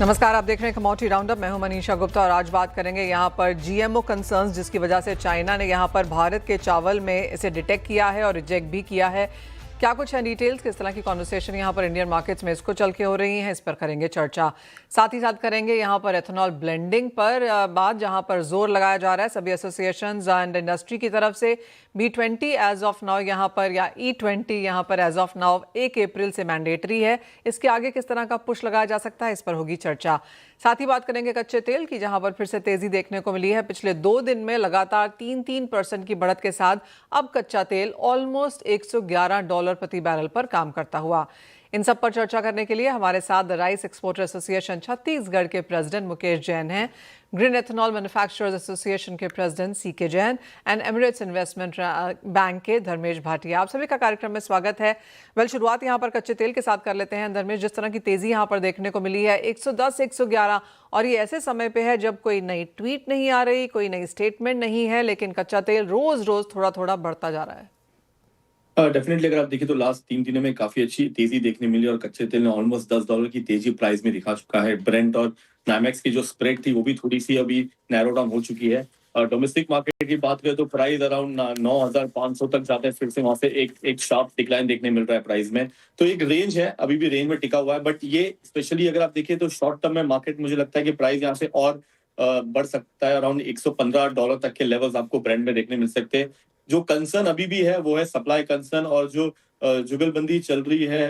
नमस्कार, आप देख रहे हैं कमोडिटी राउंडअप। मैं हूं मनीषा गुप्ता और आज बात करेंगे यहां पर जीएमओ कंसर्न्स, जिसकी वजह से चाइना ने यहां पर भारत के चावल में इसे डिटेक्ट किया है और रिजेक्ट भी किया है। क्या कुछ है डिटेल्स, किस तरह की कॉन्वर्सेशन यहां पर इंडियन मार्केट्स में इसको चल के हो रही हैं, इस पर करेंगे चर्चा। साथ ही साथ करेंगे यहां पर एथेनॉल ब्लेंडिंग पर बात, जहां पर जोर लगाया जा रहा है सभी एसोसिएशंस एंड इंडस्ट्री की तरफ से। B20 एज ऑफ नाउ यहाँ पर, या E20 यहाँ पर एज ऑफ नाउ 1 अप्रैल से मैंडेटरी है। इसके आगे किस तरह का पुश लगाया जा सकता है, इस पर होगी चर्चा। साथ ही बात करेंगे कच्चे तेल की, जहां पर फिर से तेजी देखने को मिली है। पिछले 2 दिन में लगातार 3% की बढ़त के साथ अब कच्चा तेल ऑलमोस्ट $111 प्रति बैरल पर काम करता हुआ। इन सब पर चर्चा करने के लिए हमारे साथ the rice exporter association Chhattisgarh के प्रेसिडेंट मुकेश जैन हैं, ग्रीन एथेनॉल मैन्युफैक्चरर्स एसोसिएशन के president CK Jain and Emirates investment bank के धर्मेश भाटिया। आप सभी का कार्यक्रम में स्वागत है। शुरुआत यहाँ पर कच्चे तेल के साथ कर लेते हैं। धर्मेश, जिस तरह की तेजी यहाँ पर देखने को मिली है 110, 111, और ये ऐसे समय पे है जब कोई नई ट्वीट नहीं आ रही, कोई नई स्टेटमेंट नहीं है, लेकिन कच्चा तेल रोज रोज थोड़ा थोड़ा बढ़ता जा रहा है। डेफिनेटली अगर आप देखें तो लास्ट 3 दिनों में काफी अच्छी तेजी देखने मिली और कच्चे तेल ने ऑलमोस्ट $10 की तेजी प्राइस में दिखा चुका है। ब्रेंट और नामेक्स की जो स्प्रेड थी वो भी थोड़ी सी अभी नैरो डाउन हो चुकी है। डोमेस्टिक मार्केट की बात करें तो प्राइस अराउंड 9,500 तक जाते हैं, फिर से वहां से एक शार्प डिक्लाइन देखने मिल रहा है प्राइस में। तो एक रेंज है, अभी भी रेंज में टिका हुआ है, बट ये स्पेशली अगर आप देखें तो शॉर्ट टर्म में मार्केट, मुझे लगता है कि प्राइस यहाँ से और बढ़ सकता है। अराउंड $115 तक के लेवल्स आपको ब्रेंट में देखने मिल सकते हैं। जो कंसर्न अभी भी है वो है सप्लाई कंसर्न, और जो जुगलबंदी चल रही है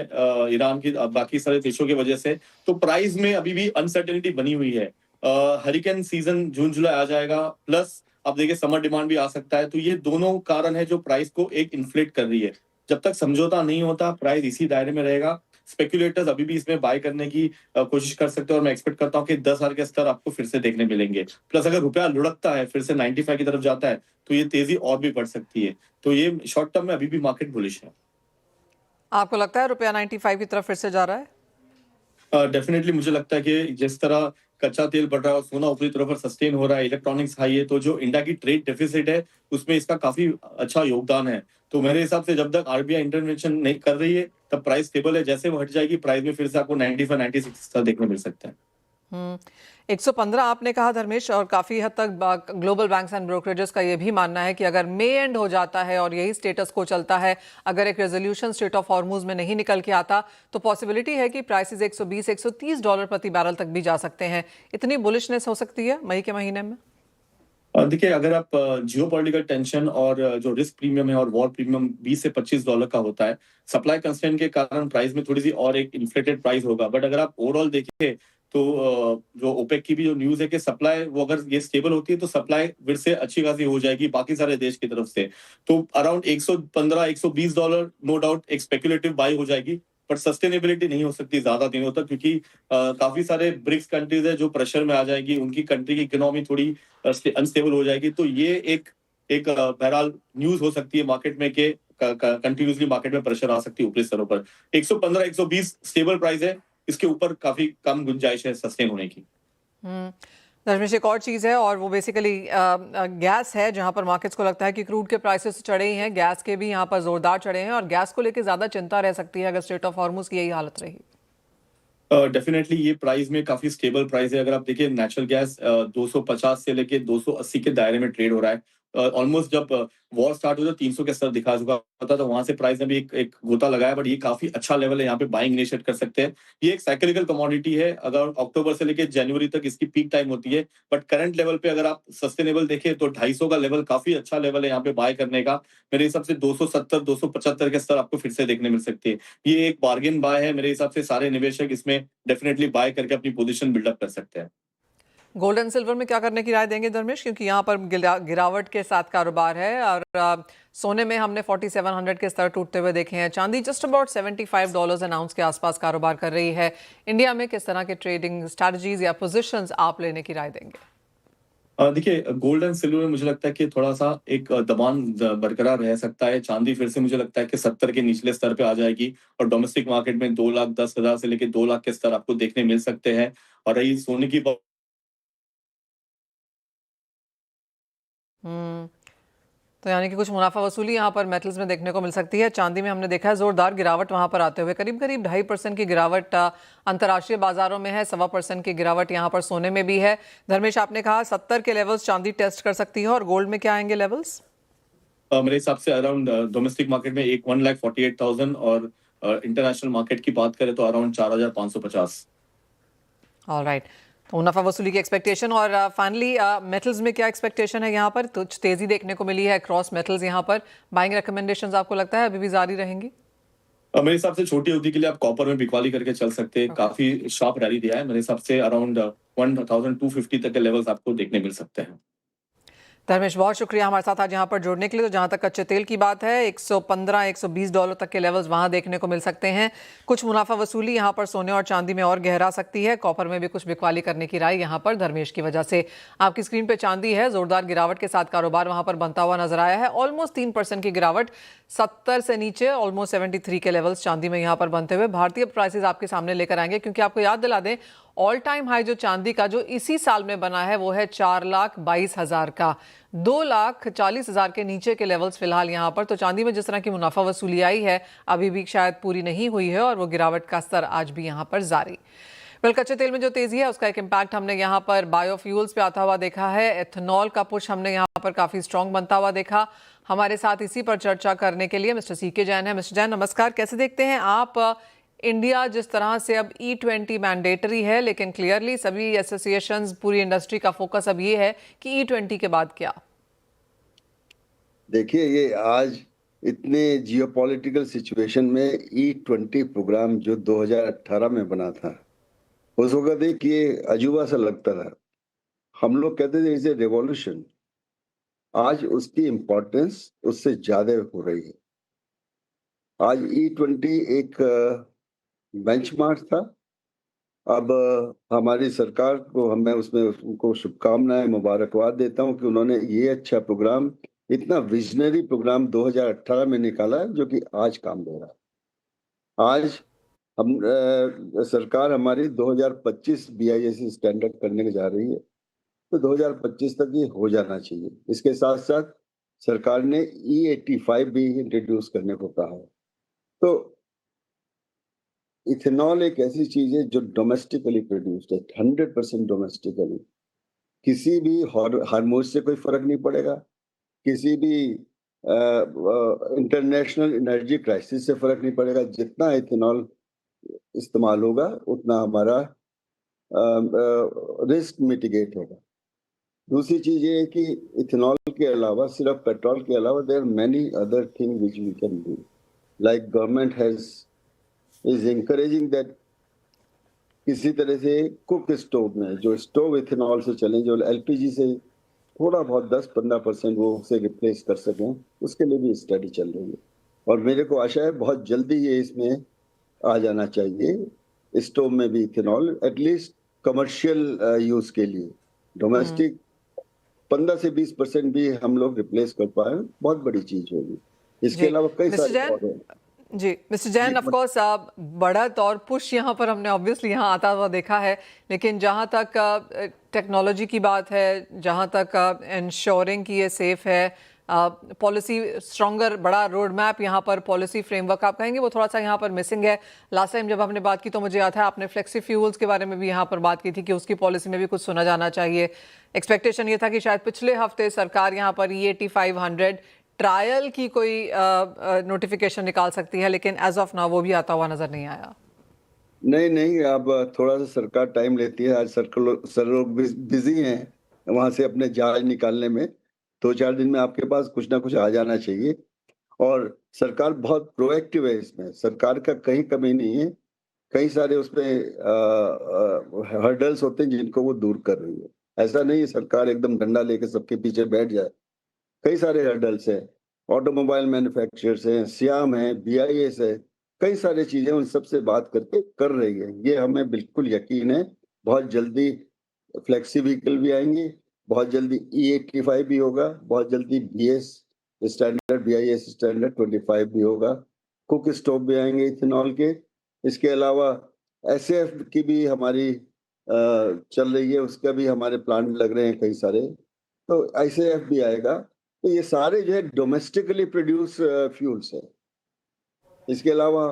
ईरान की बाकी सारे देशों की वजह से, तो प्राइस में अभी भी अनसर्टेनिटी बनी हुई है। हरिकेन सीजन जून जुलाई आ जाएगा, प्लस अब देखिए समर डिमांड भी आ सकता है, तो ये दोनों कारण है जो प्राइस को एक इन्फ्लेट कर रही है। जब तक समझौता नहीं होता प्राइस इसी दायरे में रहेगा। स्पेक्युलेटर्स अभी भी इसमें बाय करने की कोशिश कर सकते हैं, और मैं एक्सपेक्ट करता हूँ कि 10,000 के स्तर आपको फिर से देखने मिलेंगे। प्लस अगर रुपया लुढ़कता है, फिर से 95 की तरफ जाता है, तो ये तेजी और भी बढ़ सकती है। तो ये शॉर्ट टर्म में अभी भी मार्केट बुलिश है। आपको लगता है रुपया 95 की तरफ फिर से जा रहा है? डेफिनेटली मुझे लगता है कि जिस तरह कच्चा तेल बढ़ रहा है और सोना ऊपरी तरफ पर सस्टेन हो रहा है, इलेक्ट्रॉनिक्स हाई है, तो जो इंडिया की ट्रेड डेफिसिट है उसमें इसका काफी अच्छा योगदान है। तो मेरे हिसाब से जब तक आरबीआई इंटरवेंशन नहीं कर रही है तब प्राइस स्टेबल है। जैसे वो हट जाएगी प्राइस में फिर से आपको 95, 96 तक देखने मिल सकता है। 115 आपने कहा धर्मेश, और काफी हद तक ग्लोबल बैंक्स एंड ब्रोकरेजेस का ये भी मानना है कि अगर मे एंड हो जाता है और यही स्टेटस को चलता है, अगर एक रेजोल्यूशन स्ट्रेट ऑफ हॉर्मुज में नहीं निकल के आता, तो पॉसिबिलिटी है कि प्राइसेस $120, $130 प्रति बैरल तक भी जा सकते हैं। इतनी बुलिशनेस हो सकती है मई के महीने में? देखिए, अगर आप जियो पॉलिटिकल टेंशन और जो रिस्क प्रीमियम है और वॉर प्रीमियम $20 से $25 का होता है, सप्लाई कंस्ट्रेंट के कारण प्राइस में थोड़ी सी और एक इन्फ्लेटेड प्राइस होगा। बट अगर आप ओवरऑल देखें तो जो ओपेक की भी जो न्यूज है कि सप्लाई, वो अगर ये स्टेबल होती है तो सप्लाई फिर से अच्छी खासी हो जाएगी बाकी सारे देश की तरफ से। तो अराउंड $115, $120 नो डाउट एक स्पेकुलेटिव बाई हो जाएगी, बट सस्टेनेबिलिटी नहीं हो सकती ज्यादा दिनों तक, क्योंकि काफी सारे ब्रिक्स कंट्रीज है जो प्रेशर में आ जाएगी, उनकी कंट्री की इकोनॉमी थोड़ी अनस्टेबल हो जाएगी। तो ये एक एक बहरहाल न्यूज हो सकती है मार्केट में कि कंटिन्यूसली मार्केट में प्रेशर आ सकती है ऊपरी स्तरों पर। 115, 120 स्टेबल प्राइस है, इसके ऊपर काफी कम गुंजाइश है सस्टेन होने की। हम्म धर्मेश, एक और चीज़ है और वो बेसिकली गैस है, जहां पर मार्केट्स को लगता है कि क्रूड के प्राइसेस चढ़े ही हैं, गैस के भी यहां पर जोरदार चढ़े हैं, और गैस को लेकर ज़्यादा चिंता रह सकती है अगर स्ट्रेट ऑफ हॉर्मुज की यही हालत रही। डेफिनेटली ये प्राइस में काफी स्टेबल प्राइस है। अगर आप देखिए नेचुरल गैस 250 से लेके 280 के दायरे में ट्रेड हो रहा है। ऑलमोस्ट जब वॉर स्टार्ट हुआ तो 300 के स्तर दिखा चुका था, तो वहां से प्राइस ने भी एक गोता लगाया, बट ये काफी अच्छा लेवल है, यहाँ पे बाइंग इनिशिएट कर सकते हैं। ये एक साइक्लिकल कमोडिटी है, अगर अक्टूबर से लेके जनवरी तक इसकी पीक टाइम होती है, बट करंट लेवल पे अगर आप सस्टेनेबल देखें तो 250 का लेवल काफी अच्छा लेवल है यहाँ पे बाय करने का। मेरे हिसाब से 270, 275 के स्तर आपको फिर से देखने मिल सकते हैं। ये एक बार्गेन बाय है, मेरे हिसाब से सारे निवेशक इसमें डेफिनेटली बाय करके अपनी पोजीशन बिल्डअप कर सकते हैं। गोल्ड एंड सिल्वर में क्या करने की राय देंगे धर्मेश, क्योंकि यहाँ पर गिरावट के साथ कारोबार है, और सोने में हमने 4700 के स्तर टूटते हुए देखे हैं। चांदी जस्ट अबाउट $75 एन आउंस के आसपास कारोबार कर रही है। इंडिया में किस तरह के ट्रेडिंग स्ट्रैटेजीज या पोजीशंस आप लेने की राय देंगे? देखिए, गोल्ड एंड सिल्वर में मुझे लगता है कि थोड़ा सा एक दबान बरकरार रह सकता है। चांदी फिर से मुझे लगता है कि 70 के निचले स्तर पे आ जाएगी, और डोमेस्टिक मार्केट में 2,10,000 से लेके 2 लाख के स्तर आपको देखने मिल सकते हैं। और रही सोने की हम्म तो यानी कि कुछ मुनाफा वसूली यहाँ पर मेटल्स में देखने को मिल सकती है। चांदी में हमने देखा है जोरदार गिरावट वहां पर आते हुए, करीब करीब 2.5% की गिरावट अंतर्राष्ट्रीय बाजारों में है, 1.25% की गिरावट यहाँ पर सोने में भी है। धर्मेश, आपने कहा 70 के लेवल्स चांदी टेस्ट कर सकती है, और गोल्ड में क्या आएंगे लेवल्स? मेरे हिसाब से अराउंड डोमेस्टिक मार्केट में एक 1,48,000 और इंटरनेशनल मार्केट की बात करें तो अराउंड 4,550। ऑलराइट, तो मुनाफा वसूली की एक्सपेक्टेशन। और फाइनली मेटल्स में क्या एक्सपेक्टेशन है यहाँ पर? कुछ तेजी देखने को मिली है क्रॉस मेटल्स यहाँ पर, बाइंग रिकमेंडेशंस आपको लगता है अभी भी जारी रहेंगी? मेरे हिसाब से छोटी अवधि के लिए आप कॉपर में बिकवाली करके चल सकते हैं। काफी शार्प रैली दिया है। मेरे हिसाब से अराउंड 1,250 तक के लेवल्स आपको देखने मिल सकते हैं। धर्मेश, बहुत शुक्रिया हमारे साथ आज यहाँ पर जुड़ने के लिए। तो जहाँ तक कच्चे तेल की बात है, $115-120 तक के लेवल्स वहाँ देखने को मिल सकते हैं। कुछ मुनाफा वसूली यहाँ पर सोने और चांदी में और गहरा सकती है। कॉपर में भी कुछ बिकवाली करने की राय यहाँ पर धर्मेश की वजह से। आपकी स्क्रीन पे चांदी है, जोरदार गिरावट के साथ कारोबार वहाँ पर बनता हुआ नजर आया है। ऑलमोस्ट 3% की गिरावट, 70 से नीचे ऑलमोस्ट 73 के लेवल्स चांदी में यहाँ पर बनते हुए। भारतीय प्राइसेस आपके सामने लेकर आएंगे, क्योंकि आपको याद दिला दें ऑल टाइम हाई जो चांदी का जो इसी साल में बना है वो है 4,22,000 का। 2,40,000 के नीचे के लेवल्स फिलहाल यहाँ पर। तो चांदी में जिस तरह की मुनाफा वसूली आई है अभी भी शायद पूरी नहीं हुई है, और वो गिरावट का स्तर आज भी यहाँ पर जारी। वेल, कच्चे तेल में जो तेजी है उसका एक इम्पैक्ट हमने यहाँ पर बायोफ्यूल्स पे आता हुआ देखा है। एथेनॉल का पुश हमने यहाँ पर काफी स्ट्रॉन्ग बनता हुआ देखा। हमारे साथ इसी पर चर्चा करने के लिए मिस्टर सीके जैन है। मिस्टर जैन, नमस्कार। कैसे देखते हैं आप इंडिया जिस तरह से अब E20 मैंडेटरी है, लेकिन क्लियरली सभी एसोसिएशंस, पूरी इंडस्ट्री का फोकस अब ये है कि E20 के बाद क्या? देखिए, ये आज इतने जियोपॉलिटिकल सिचुएशन में E20 प्रोग्राम जो 2018 में बना था, उस वक्त एक ये अजूबा सा लगता था। हम लोग कहते थे इसे रेवोल्यूशन। आज उसकी इम्पोर्टेंस उससे ज्यादा हो रही है। आज E20 एक बेंचमार्क था। अब हमारी सरकार को मैं उसमें उनको शुभकामनाएं, मुबारकबाद देता हूं कि उन्होंने ये अच्छा प्रोग्राम, इतना विजनरी प्रोग्राम 2018 में निकाला है, जो कि आज काम दे रहा है। आज हम सरकार हमारी 2025 BIS स्टैंडर्ड करने जा रही है, तो 2025 तक ये हो जाना चाहिए। इसके साथ साथ सरकार ने E85 भी इंट्रोड्यूस करने को कहा है। तो इथेनॉल एक ऐसी चीज है जो डोमेस्टिकली प्रोड्यूस्ड है, 100% डोमेस्टिकली। किसी भी हार्मोज से कोई फर्क नहीं पड़ेगा, किसी भी इंटरनेशनल एनर्जी क्राइसिस से फर्क नहीं पड़ेगा। जितना इथेनॉल इस्तेमाल होगा उतना हमारा रिस्क मिटिगेट होगा। दूसरी चीज ये है कि इथेनॉल के अलावा, सिर्फ पेट्रोल के अलावा, there are many other thing which we can do. Like government is encouraging that किसी तरह से कुक स्टोव में जो स्टोव इथेनॉल से चलें, जो LPG से थोड़ा बहुत 10-15% वो उसे रिप्लेस कर सकें, उसके लिए भी स्टडी चल रही है। और मेरे को आशा है बहुत जल्दी ये इसमें आ जाना चाहिए, स्टोव में भी इथेनॉल, एटलीस्ट कमर्शियल यूज के लिए। डोमेस्टिक 15 से 20% भी हम लोग रिप्लेस कर पाए, बहुत बड़ी चीज होगी। इसके अलावा कई सारे और हैं। जी मिस्टर जैन, ऑफ कोर्स बढ़त और पुश यहाँ पर हमने ऑब्वियसली यहाँ आता हुआ देखा है, लेकिन जहाँ तक टेक्नोलॉजी की बात है, जहाँ तक इंश्योरिंग की ये सेफ है, पॉलिसी स्ट्रॉन्गर, बड़ा रोड मैप यहाँ पर, पॉलिसी फ्रेमवर्क आप कहेंगे वो थोड़ा सा यहाँ पर मिसिंग है। लास्ट टाइम जब हमने बात की तो मुझे याद है आपने फ्लेक्सी फ्यूल्स के बारे में भी यहाँ पर बात की थी कि उसकी पॉलिसी में भी कुछ सुना जाना चाहिए। एक्सपेक्टेशन ये था कि शायद पिछले हफ्ते सरकार यहाँ पर E8500 ट्रायल की कोई नोटिफिकेशन निकाल सकती है, लेकिन एज ऑफ नाउ वो भी आता हुआ नजर नहीं आया। नहीं, अब थोड़ा सा सरकार टाइम लेती है। आज सर लोग बिजी हैं वहां से अपने जहाज निकालने में। 2-4 दिन में आपके पास कुछ ना कुछ आ जाना चाहिए। और सरकार बहुत प्रोएक्टिव है इसमें, सरकार का कहीं कमी नहीं है। कई सारे उसमें हर्डल्स होते हैं जिनको वो दूर कर रही है। ऐसा नहीं है सरकार एकदम डंडा लेके सबके पीछे बैठ जाए। कई सारे हर्डल्स हैं, ऑटोमोबाइल मैन्युफैक्चरर्स हैं, सियाम है, BIS है, कई सारी चीजें उन सब से बात करके कर रही है। ये हमें बिल्कुल यकीन है। बहुत जल्दी फ्लेक्सी व्हीकल भी आएंगे, बहुत जल्दी E85 भी होगा, बहुत जल्दी BIS स्टैंडर्ड 25 भी होगा। कुक स्टोव भी आएंगे इथेनॉल के। इसके अलावा SAF की भी हमारी चल रही है, उसका भी हमारे प्लांट लग रहे हैं कई सारे। तो SAF भी आएगा। तो ये सारे जो है डोमेस्टिकली प्रोड्यूस फ्यूल्स है। इसके अलावा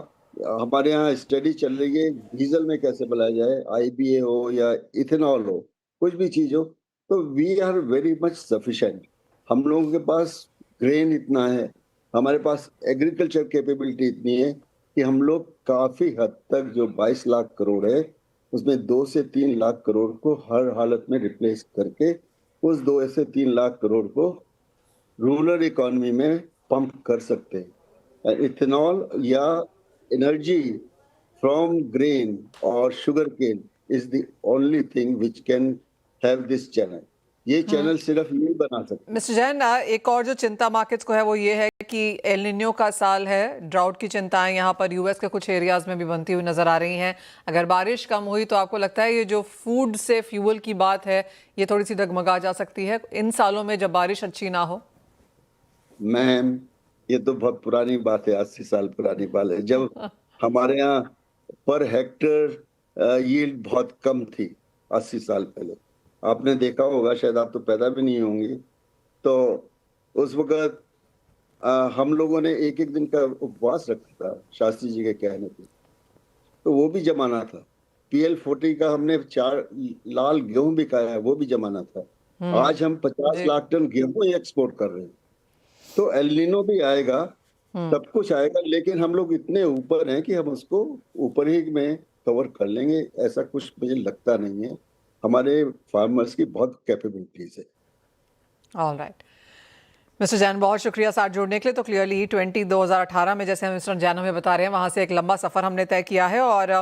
हमारे यहाँ स्टडी चल रही है डीजल में कैसे बनाया जाए, आईबीए हो या इथेनॉल हो, कुछ भी चीज हो, तो we are very much sufficient. हम लोगों के पास ग्रेन इतना है, हमारे पास एग्रीकल्चर कैपेबिलिटी इतनी है कि हम लोग काफी हद तक जो 22 लाख करोड़ है उसमें 2 से 3 लाख करोड़ को हर हालत में रिप्लेस करके उस 2 से 3 लाख करोड़ को रूरल इकोनॉमी में पंप कर सकते हैं। इथेनॉल या एनर्जी फ्रॉम ग्रेन और sugar cane is the only thing which can have this channel. ये चैनल सिर्फ ये बना सकते। मिस्टर जैन, एक और जो चिंता मार्केट्स को है वो ये है कि एल निन्यो का साल है, ड्राउट की चिंताएं यहाँ पर यूएस के कुछ एरियाज में भी बनती हुई नजर आ रही हैं। अगर बारिश कम हुई तो आपको लगता है ये जो फूड से फ्यूल की बात है ये थोड़ी सी डगमगा जा सकती है इन सालों में जब बारिश अच्छी ना हो? मैम, ये तो बहुत पुरानी बात है, 80 साल पुरानी बात है, जब हमारे यहाँ पर हेक्टर यील्ड बहुत कम थी 80 साल पहले। आपने देखा होगा, शायद आप तो पैदा भी नहीं होंगे, तो उस वक्त हम लोगों ने एक एक दिन का उपवास रखा था शास्त्री जी के कहने पे, तो वो भी जमाना था। PL40 का हमने 4 लाल गेहूं भी खाया है, वो भी जमाना था। आज हम 50 लाख टन गेहूं ही एक्सपोर्ट कर रहे हैं। तो एलिनो भी आएगा, सब कुछ आएगा, लेकिन हम लोग इतने ऊपर हैं कि हम उसको ऊपर ही में कवर कर लेंगे, ऐसा कुछ मुझे लगता नहीं है। हमारे फार्मर्स की बहुत कैपेबिलिटीज है। ऑल राइट मिस्टर जैन, बहुत शुक्रिया साथ जुड़ने के लिए। तो क्लियरली E20 2018 में जैसे हम मिस्टर जैन हमें बता रहे हैं वहाँ से एक लंबा सफ़र हमने तय किया है और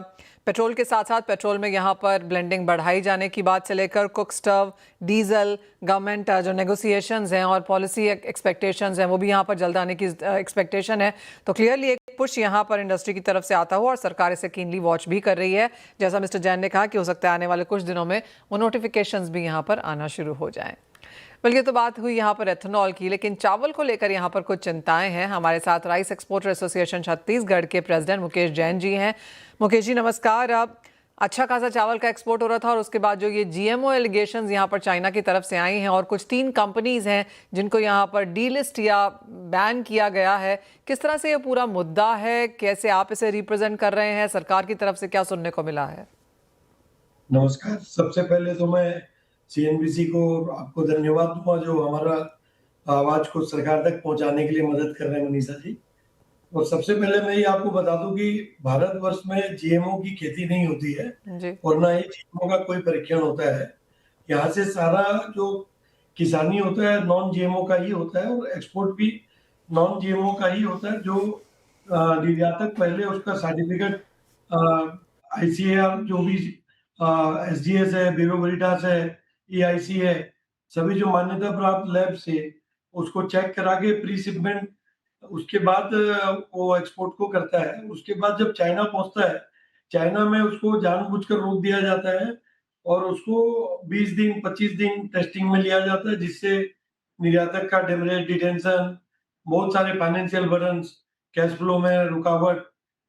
पेट्रोल के साथ साथ पेट्रोल में यहाँ पर ब्लेंडिंग बढ़ाई जाने की बात से लेकर कुक स्टव, डीजल, गवर्नमेंट जो नेगोशिएशंस हैं और पॉलिसी एक्सपेक्टेशंस हैं वो भी यहाँ पर जल्द आने की एक्सपेक्टेशन है। तो क्लियरली एक पुश यहाँ पर इंडस्ट्री की तरफ से आता हुआ और सरकार इसे कीनली वॉच भी कर रही है। जैसा मिस्टर जैन ने कहा कि हो सकता है आने वाले कुछ दिनों में वो नोटिफिकेशंस भी यहाँ पर आना शुरू हो जाएं। बल्कि तो बात हुई यहाँ पर एथेनॉल की, लेकिन चावल को लेकर यहाँ पर कुछ चिंताएं हैं। हमारे साथ राइस एक्सपोर्टर एसोसिएशन छत्तीसगढ़ के प्रेसिडेंट मुकेश जैन जी हैं। मुकेश जी नमस्कार। अब अच्छा खासा चावल का एक्सपोर्ट हो रहा था और उसके बाद जो ये GMO एलिगेशंस यहाँ पर चाइना की तरफ से आई हैं और कुछ 3 कंपनीज हैं जिनको यहाँ पर डीलिस्ट या बैन किया गया है, किस तरह से ये पूरा मुद्दा है, कैसे आप इसे रिप्रेजेंट कर रहे हैं, सरकार की तरफ से क्या सुनने को मिला है? नमस्कार। सबसे पहले तो मैं CNBC को आपको धन्यवाद दूंगा जो हमारा आवाज को सरकार तक पहुंचाने के लिए मदद कर रहे हैं मनीषा जी। और सबसे पहले मैं ये आपको बता दूं कि भारतवर्ष में GMO की खेती नहीं होती है और ना ही GMO का कोई परीक्षण होता है। यहाँ से सारा जो किसानी होता है नॉन GMO का ही होता है और एक्सपोर्ट भी नॉन GMO का ही होता है। जो निर्यातक पहले उसका सर्टिफिकेट ICAR जो भी SGS है, ब्यूरो वेरिटास है, EIC है, सभी जो मान्यता प्राप्त लैब से उसको चेक करा के प्री शिपमेंट उसके बाद वो एक्सपोर्ट को करता है। उसके बाद जब चाइना पहुंचता है, चाइना में उसको जानबूझकर रोक दिया जाता है और उसको 20 दिन 25 दिन टेस्टिंग में लिया जाता है, जिससे निर्यातक का डेमरेज, डिटेंशन, बहुत सारे फाइनेंशियल बर्डन्स, कैश फ्लो में रुकावट,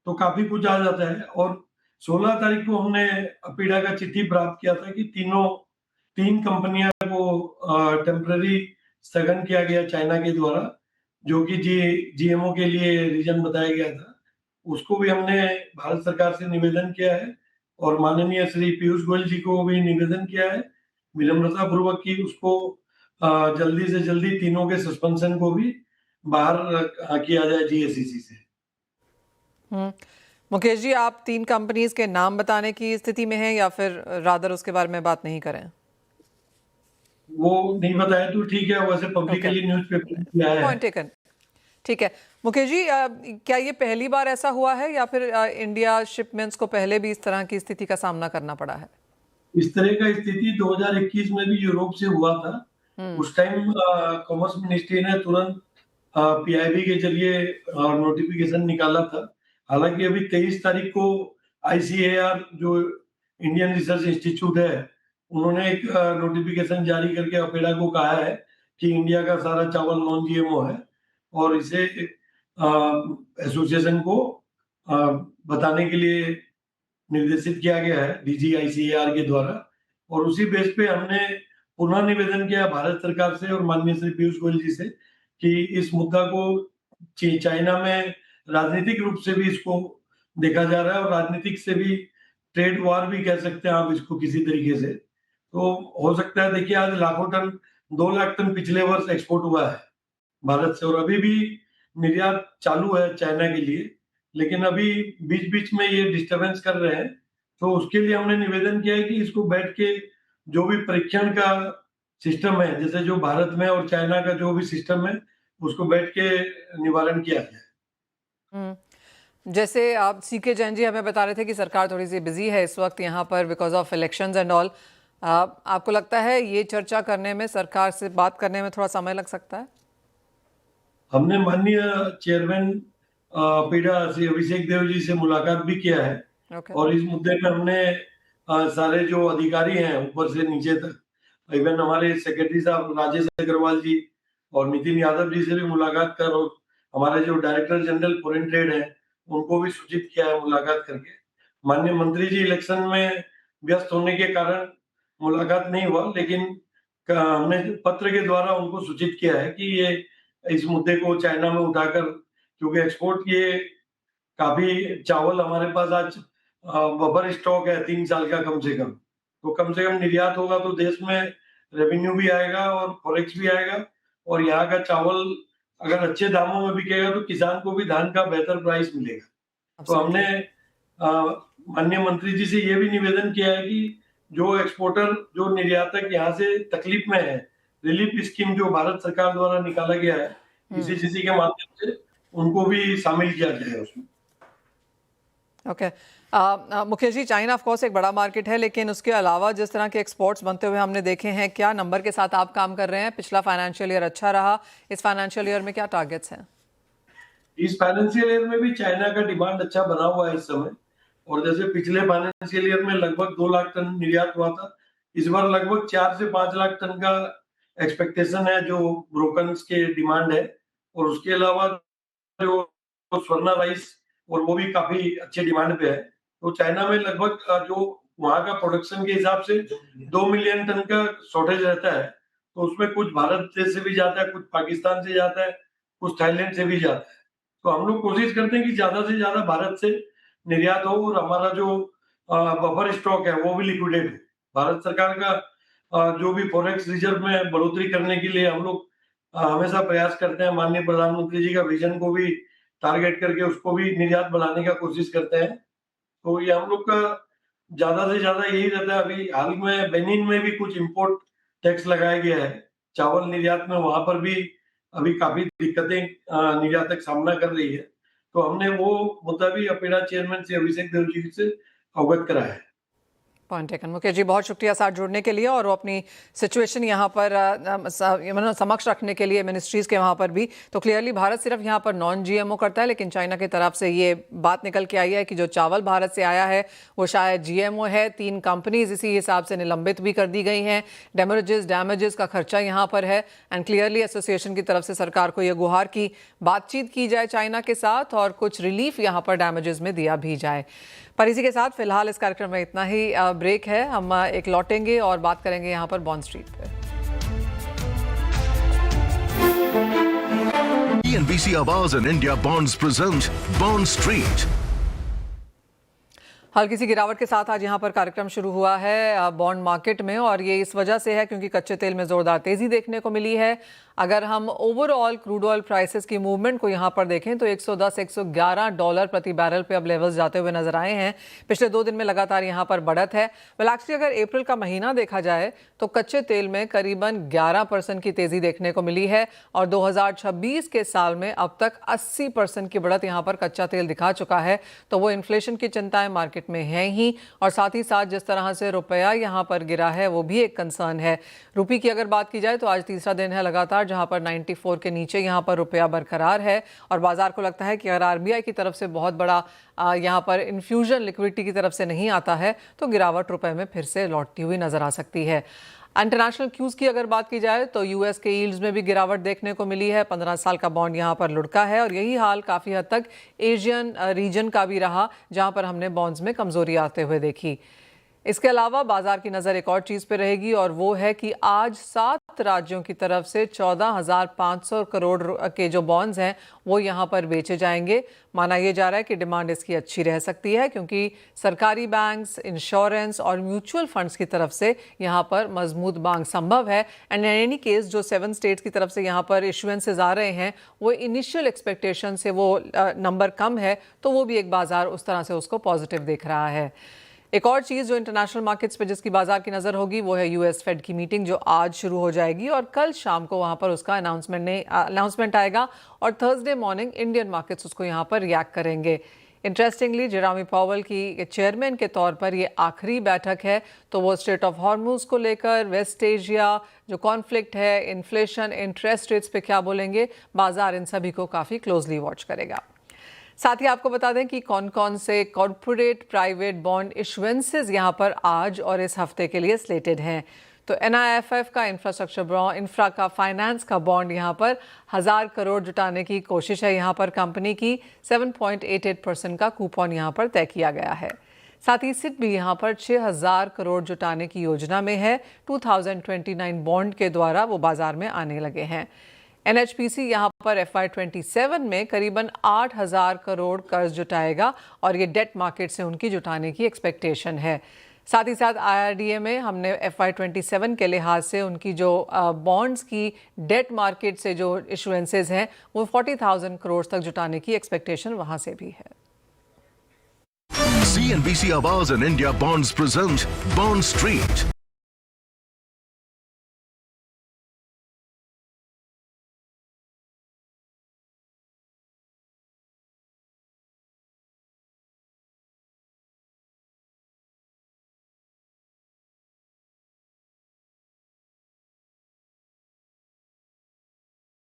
तो काफी कुछ आ जाता है। और 16 तारीख को हमने अपीडा का चिट्ठी प्राप्त किया था कि 3 कंपनियां को टेम्पररी स्थगन किया गया चाइना के द्वारा, जो कि GMO के लिए रीजन बताया गया था। उसको भी हमने भारत सरकार से निवेदन किया है और माननीय श्री पीयूष गोयल जी को भी निवेदन किया है विनम्रता पूर्वक कि उसको जल्दी से जल्दी तीनों के सस्पेंशन को भी बाहर किया जाए GSEC से। मुकेश जी, आप 3 कंपनीज के नाम बताने की स्थिति में हैं या फिर रादर उसके बारे में बात नहीं करें? वो नहीं बताया तो ठीक है, वैसे पब्लिकली न्यूज़पेपर किया है। Point taken. ठीक है मुकेश जी, क्या ये पहली बार ऐसा हुआ है या फिर इंडिया शिपमेंट्स को पहले भी इस तरह की स्थिति का सामना करना पड़ा है? इस तरह का स्थिति 2021 में भी यूरोप से हुआ था। उस टाइम कॉमर्स मिनिस्ट्री ने तुरंत PIB के जरिए नोटिफिकेशन निकाला था। हालांकि अभी 23 तारीख को ICAR जो इंडियन रिसर्च इंस्टीट्यूट है, उन्होंने एक नोटिफिकेशन जारी करके अपेडा को कहा है कि इंडिया का सारा चावल नॉन GMO है और इसे एसोसिएशन को बताने के लिए निर्देशित किया गया है DG ICAR के द्वारा। और उसी बेस पे हमने पुनः निवेदन किया भारत सरकार से और माननीय श्री पीयूष गोयल जी से कि इस मुद्दा को चाइना में राजनीतिक रूप से भी इसको देखा जा रहा है और राजनीतिक से भी ट्रेड वॉर भी कह सकते हैं आप इसको किसी तरीके से। तो हो सकता है, देखिए आज लाखों टन 2 लाख टन पिछले वर्ष एक्सपोर्ट हुआ है भारत से और अभी भी निर्यात चालू है चाइना के लिए, लेकिन अभी बीच बीच में ये डिस्टरबेंस कर रहे हैं। तो उसके लिए हमने निवेदन किया है कि इसको बैठ के जो भी परीक्षण का सिस्टम है, जैसे जो भारत में और चाइना का जो भी सिस्टम है, उसको बैठ के निवारण किया जाए। जैसे आप सीके जैन जी हमें बता रहे थे कि सरकार थोड़ी सी बिजी है इस वक्त यहाँ पर because of elections and all, आपको लगता है ये चर्चा करने में, सरकार से बात करने में थोड़ा समय लग सकता है? हमने माननीय चेयरमैन पीडा श्री अभिषेक देव जी से मुलाकात भी किया है। Okay. और इस मुद्दे में हमने सारे जो अधिकारी हैं ऊपर से नीचे तक, इवन हमारे सेक्रेटरी साहब राजेश अग्रवाल जी और नितिन यादव जी से भी मुलाकात कर, और हमारे जो डायरेक्टर जनरल फॉरेन ट्रेड है उनको भी सूचित किया है मुलाकात करके। माननीय मंत्री जी इलेक्शन में व्यस्त होने के कारण मुलाकात नहीं हुआ, लेकिन हमने पत्र के द्वारा उनको सूचित किया है कि ये इस मुद्दे को चाइना में उठाकर, क्योंकि एक्सपोर्ट ये काफी चावल हमारे पास आज बफर स्टॉक है 3 साल का कम से कम निर्यात होगा तो देश में रेवेन्यू भी आएगा और फॉरेक्स भी आएगा, और यहाँ का चावल अगर अच्छे दामों में बिकेगा तो किसान को भी धान का बेहतर प्राइस मिलेगा। तो हमने माननीय मंत्री जी से ये भी निवेदन किया है कि जो एक्सपोर्टर, जो निर्यातक यहाँ से तकलीफ में है, रिलीफ स्कीम जो भारत सरकार द्वारा निकाला गया है किसी के माध्यम से, उनको भी शामिल किया जाए उसमें। Okay Mukesh ji, China of course एक बड़ा मार्केट है, लेकिन उसके अलावा जिस तरह के एक्सपोर्ट्स बनते हुए हमने देखे हैं, क्या नंबर के साथ आप काम कर रहे हैं? पिछला फाइनेंशियल ईयर अच्छा रहा, इस फाइनेंशियल ईयर में क्या टारगेट्स हैं? इस फाइनेंशियल ईयर में भी चाइना का डिमांड अच्छा बना हुआ है इस समय, और जैसे पिछले फाइनेंशियल ईयर में लगभग 2 लाख टन निर्यात हुआ था, इस बार लगभग 4 से 5 लाख टन का एक्सपेक्टेशन है जो ब्रोकन्स के डिमांड है। और उसके अलावा जो स्वर्णा राइस, और वो भी काफी अच्छे डिमांड पे है। तो चाइना में लगभग जो वहां का प्रोडक्शन के हिसाब से 2 मिलियन टन का शॉर्टेज रहता है, तो उसमें कुछ भारत देश से भी जाता है, कुछ पाकिस्तान से जाता है, कुछ थाईलैंड से भी जाता है। तो हम लोग कोशिश करते हैं कि ज्यादा से ज्यादा भारत से निर्यात हो और हमारा जो बफर स्टॉक है वो भी लिक्विडेट हो। भारत सरकार का जो भी फॉरेक्स रिजर्व में बढ़ोतरी करने के लिए हम लोग हमेशा प्रयास करते हैं। माननीय प्रधानमंत्री जी का विजन को भी टारगेट करके उसको भी निर्यात बढ़ाने का कोशिश करते हैं। तो ये हम लोग का ज्यादा से ज्यादा यही रहता है। अभी हाल में बेनिन में भी कुछ इंपोर्ट टैक्स लगाया गया है चावल निर्यात में, वहां पर भी अभी काफी दिक्कतें निर्यातक सामना कर रही है। तो हमने वो मुद्दा भी अपेडा चेयरमैन से अभिषेक देव जी से अवगत कराया है। पॉइंट टेकन मुकेश जी, बहुत शुक्रिया साथ जुड़ने के लिए और वो अपनी सिचुएशन यहाँ पर समक्ष रखने के लिए मिनिस्ट्रीज़ के वहाँ पर भी। तो क्लियरली भारत सिर्फ यहाँ पर नॉन जीएमओ करता है, लेकिन चाइना की तरफ से ये बात निकल के आई है कि जो चावल भारत से आया है वो शायद जीएमओ है। 3 कंपनीज इसी हिसाब से निलंबित भी कर दी गई हैं। डैमेजेस का खर्चा यहाँ पर है। एंड क्लियरली एसोसिएशन की तरफ से सरकार को ये गुहार की बातचीत की जाए चाइना के साथ और कुछ रिलीफ यहाँ पर डैमेजेस में दिया भी जाए। पर इसी के साथ फिलहाल इस कार्यक्रम में इतना ही। ब्रेक है, हम एक लौटेंगे और बात करेंगे यहाँ पर बॉन्ड स्ट्रीट पे। PNBC Awaaz and India Bonds present Bond Street. हल्की सी गिरावट के साथ आज यहाँ पर कार्यक्रम शुरू हुआ है बॉन्ड मार्केट में, और ये इस वजह से है क्योंकि कच्चे तेल में जोरदार तेजी देखने को मिली है। अगर हम ओवरऑल क्रूड ऑयल प्राइसेस की मूवमेंट को यहाँ पर देखें तो $110-111 प्रति बैरल पे अब लेवल्स जाते हुए नजर आए हैं। पिछले 2 दिन में लगातार यहाँ पर बढ़त है। वेल एक्चुअली अगर अप्रैल का महीना देखा जाए तो कच्चे तेल में करीबन 11% की तेजी देखने को मिली है, और 2026 के साल में अब तक 80% की बढ़त यहाँ पर कच्चा तेल दिखा चुका है। तो वो इन्फ्लेशन की चिंताएं मार्केट में हैं ही, और साथ ही साथ जिस तरह से रुपया यहाँ पर गिरा है वो भी एक कंसर्न है। रुपये की अगर बात की जाए तो आज तीसरा दिन है लगातार जहां पर 94 के नीचे यहां पर रुपया बरकरार है, और बाजार को लगता है कि अगर आरबीआई की तरफ से बहुत बड़ा यहां पर इन्फ्यूजन लिक्विडिटी की तरफ से नहीं आता है तो गिरावट रुपए में फिर से लौटती हुई नजर आ सकती है। इंटरनेशनल क्यूज की अगर बात की जाए तो यूएस के यील्ड्स में भी गिरावट देखने को मिली है। 15 साल का बॉन्ड यहां पर लुढ़का है, और यही हाल काफ़ी हद तक एशियन रीजन का भी रहा जहां पर हमने बॉन्ड्स में कमजोरी आते हुए देखी। इसके अलावा बाजार की नज़र एक और चीज़ पे रहेगी और वो है कि आज 7 राज्यों की तरफ से 14,500 करोड़ के जो बॉन्ड्स हैं वो यहाँ पर बेचे जाएंगे। माना यह जा रहा है कि डिमांड इसकी अच्छी रह सकती है क्योंकि सरकारी बैंक्स, इंश्योरेंस और म्यूचुअल फंड्स की तरफ से यहाँ पर मजबूत मांग संभव है। एंड इन एनी केस जो 7 स्टेट्स की तरफ से यहाँ पर इशुएंसेस आ रहे हैं वो इनिशियल एक्सपेक्टेशन से वो नंबर कम है, तो वो भी एक बाजार उस तरह से उसको पॉजिटिव देख रहा है। एक और चीज़ जो इंटरनेशनल मार्केट्स पे जिसकी बाजार की नज़र होगी वो है यूएस फेड की मीटिंग जो आज शुरू हो जाएगी और कल शाम को वहाँ पर उसका अनाउंसमेंट आएगा और थर्सडे मॉर्निंग इंडियन मार्केट्स उसको यहाँ पर रिएक्ट करेंगे। इंटरेस्टिंगली जेरेमी पावेल की चेयरमैन के तौर पर ये आखिरी बैठक है, तो वो स्ट्रेट ऑफ हॉर्मुज को लेकर, वेस्ट एशिया जो कॉन्फ्लिक्ट है, इन्फ्लेशन, इंटरेस्ट रेट्स पे क्या बोलेंगे, बाजार इन सभी को काफ़ी क्लोजली वॉच करेगा। साथ ही आपको बता दें कि कौन कौन से कॉरपोरेट प्राइवेट बॉन्ड इशुएंसेस यहाँ पर आज और इस हफ्ते के लिए स्लेटेड हैं। तो NIFF का इंफ्रास्ट्रक्चर बॉन्ड, इंफ्रा का फाइनेंस का बॉन्ड यहाँ पर 1000 करोड़ जुटाने की कोशिश है। यहाँ पर कंपनी की 7.88% का कूपन यहाँ पर तय किया गया है। साथ ही सिट भी यहाँ पर 6000 करोड़ जुटाने की योजना में है। 2029 बॉन्ड के द्वारा वो बाजार में आने लगे हैं। NHPC यहाँ पर FY27 में करीबन 8000 करोड़ कर्ज जुटाएगा और ये डेट मार्केट से उनकी जुटाने की एक्सपेक्टेशन है। साथ ही साथ IRDA में हमने FY27 के लिहाज से उनकी जो बॉन्ड्स की डेट मार्केट से जो इशुएंसेस हैं वो 40,000 करोड़ तक जुटाने की एक्सपेक्टेशन वहाँ से भी है। CNBC Awaaz and India Bonds present Bond Street.